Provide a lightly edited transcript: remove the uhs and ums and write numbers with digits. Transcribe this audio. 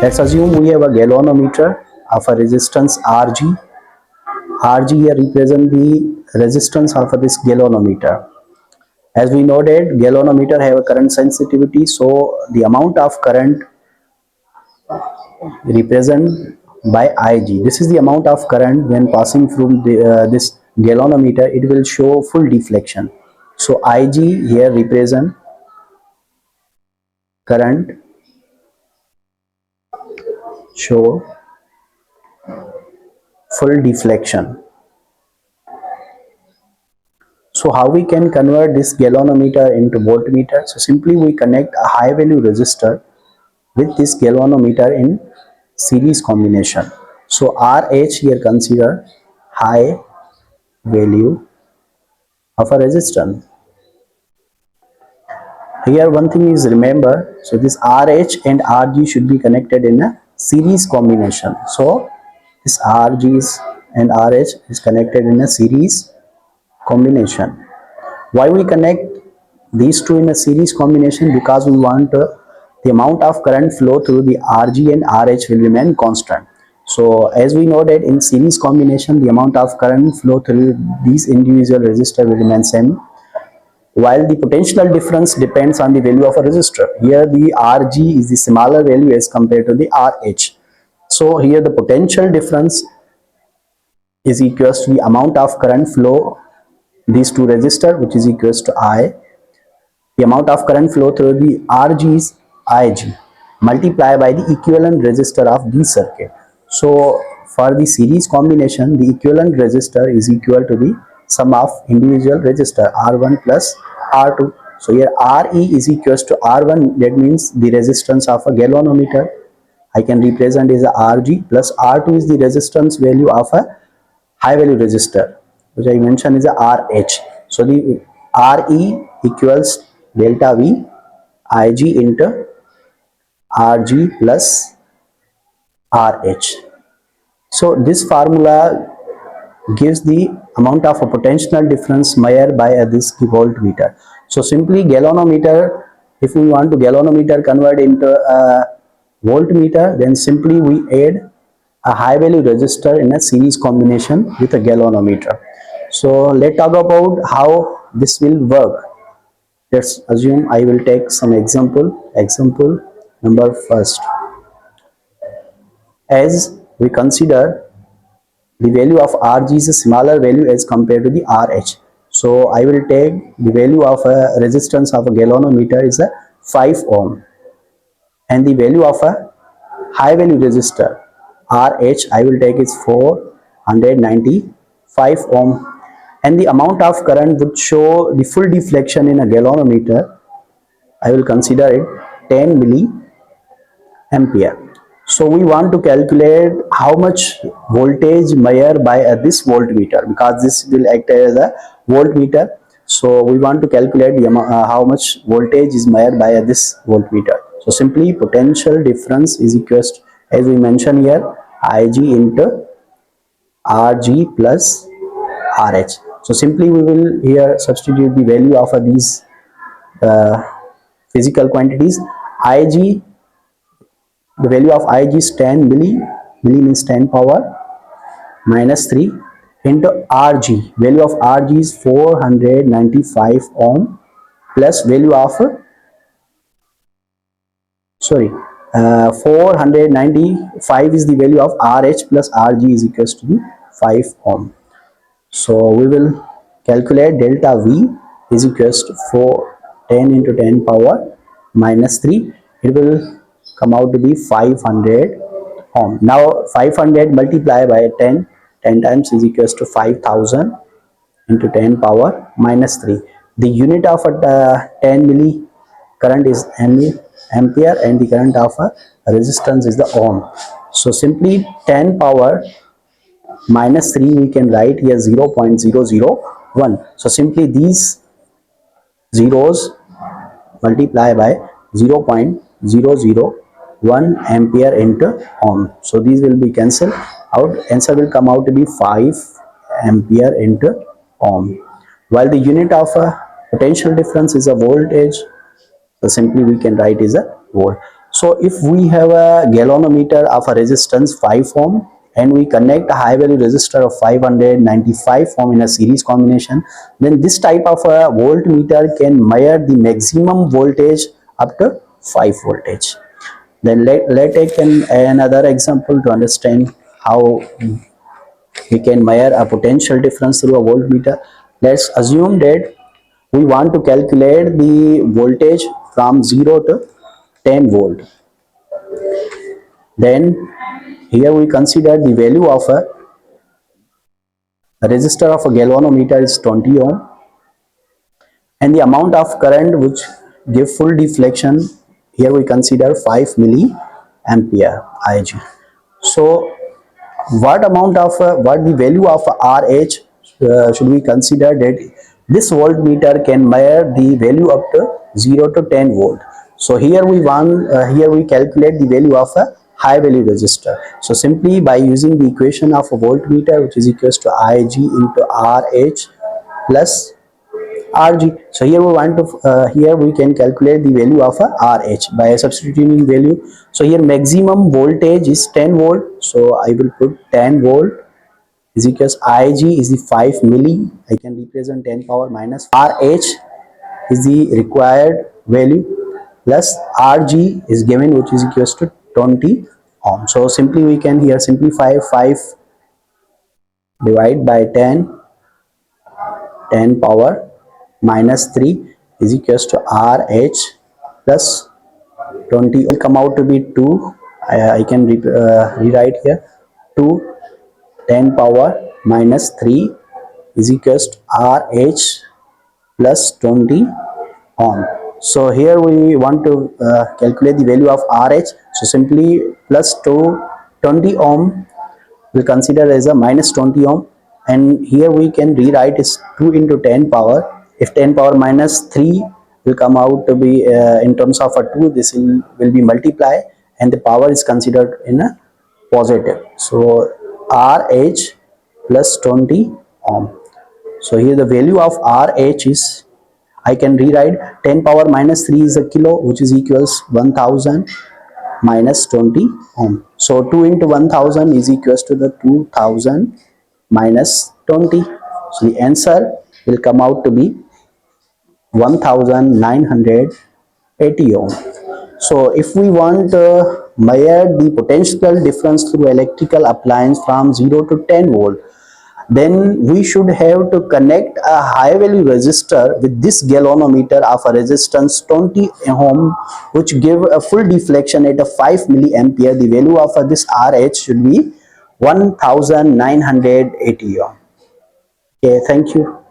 Let's assume we have a galvanometer of a resistance Rg. Rg here represent the resistance of this galvanometer. As we know that galvanometer have a current sensitivity, so the amount of current represent by Ig. This is the amount of current when passing through this galvanometer. It will show full deflection. So Ig here represent current show full deflection. So how we can convert this galvanometer into voltmeter? So simply we connect a high value resistor with this galvanometer in series combination. So RH here consider high value of a resistance. Here one thing is remember, so this RH and RG should be connected in a series combination. So this RG and RH is connected in a series combination. Why we connect these two in a series combination? Because we want the amount of current flow through the RG and RH will remain constant. So as we know that in series combination the amount of current flow through these individual resistors will remain same, while the potential difference depends on the value of a resistor. Here the Rg is the smaller value as compared to the RH. So here the potential difference is equals to the amount of current flow these two resistors, which is equals to I. The amount of current flow through the Rg is Ig multiplied by the equivalent resistor of the circuit. So for the series combination, the equivalent resistor is equal to the sum of individual resistor R1 plus R2. So here Re is equals to R1, that means the resistance of a galvanometer. I can represent as a Rg, plus R2 is the resistance value of a high value resistor, which I mentioned is a RH. So the Re equals delta V Ig into Rg plus RH. So this formula gives the amount of a potential difference measured by this voltmeter. So simply galvanometer, if we want to galvanometer convert into a voltmeter, then simply we add a high value resistor in a series combination with a galvanometer. So let's talk about how this will work. Let's assume I will take some example. Example number first. As we consider the value of Rg is a smaller value as compared to the RH. So I will take the value of a resistance of a galvanometer is a 5 ohm, and the value of a high value resistor RH I will take is 495 ohm, and the amount of current would show the full deflection in a galvanometer. I will consider it 10 milliampere. So we want to calculate how much voltage measured by this voltmeter, because this will act as a voltmeter. So we want to calculate the how much voltage is measured by this voltmeter. So simply potential difference is equals to, as we mentioned here, Ig into Rg plus RH. So simply we will here substitute the value of these physical quantities. Ig, the value of Ig is 10 milli means 10 power minus 3 into Rg. Value of Rg is 495 ohm plus value of 495 is the value of RH plus Rg is equals to the 5 ohm. So we will calculate delta V is equals to 10 into 10 power minus 3. It will come out to be 500 ohm. Now 500 multiplied by 10 times is equals to 5000 into 10 power minus 3. The unit of a 10 milli current is ampere, and the current of a resistance is the ohm. So simply 10 power minus 3 we can write here 0.001. So simply these zeros multiply by 0.001 ampere into ohm. So these will be cancelled out. Answer will come out to be 5 ampere into ohm. While the unit of a potential difference is a voltage, so simply we can write is a volt. So if we have a galvanometer of a resistance 5 ohm and we connect a high value resistor of 595 ohm in a series combination, then this type of a voltmeter can measure the maximum voltage up to 5 voltage. Then let's take another example to understand how we can measure a potential difference through a voltmeter. Let's assume that we want to calculate the voltage from 0 to 10 volt. Then here we consider the value of a resistor of a galvanometer is 20 ohm, and the amount of current which give full deflection, here we consider 5 milliampere Ig. So what amount of what the value of RH should we consider that this voltmeter can measure the value up to 0 to 10 volt. So here we want here we calculate the value of a high value resistor. So simply by using the equation of a voltmeter, which is equals to Ig into RH plus Rg. So here we want to here we can calculate the value of a RH by substituting value. So here maximum voltage is 10 volt. So I will put 10 volt is equals Ig is the 5 milli. I can represent 10 power minus RH is the required value plus Rg is given, which is equals to 20 ohm. So simply we can here simplify 5 divide by 10 power minus 3 is equals to RH plus 20 will come out to be 2. I can rewrite here 2 10 power minus 3 is equals to RH plus 20 ohm. So here we want to calculate the value of RH. So simply plus 20 ohm we consider as a minus 20 ohm, and here we can rewrite is 2 into 10 power. If 10 power minus 3 will come out to be in terms of a 2, this will be multiply and the power is considered in a positive. So RH plus 20 ohm. So here the value of RH is, I can rewrite 10 power minus 3 is a kilo, which is equals 1000 minus 20 ohm. So 2 into 1000 is equals to the 2000 minus 20. So the answer will come out to be 1980 ohm. So if we want to measure the potential difference through electrical appliance from 0 to 10 volt, then we should have to connect a high value resistor with this galvanometer of a resistance 20 ohm, which give a full deflection at a 5 milliampere. The value of this RH should be 1980 ohm. Okay, thank you.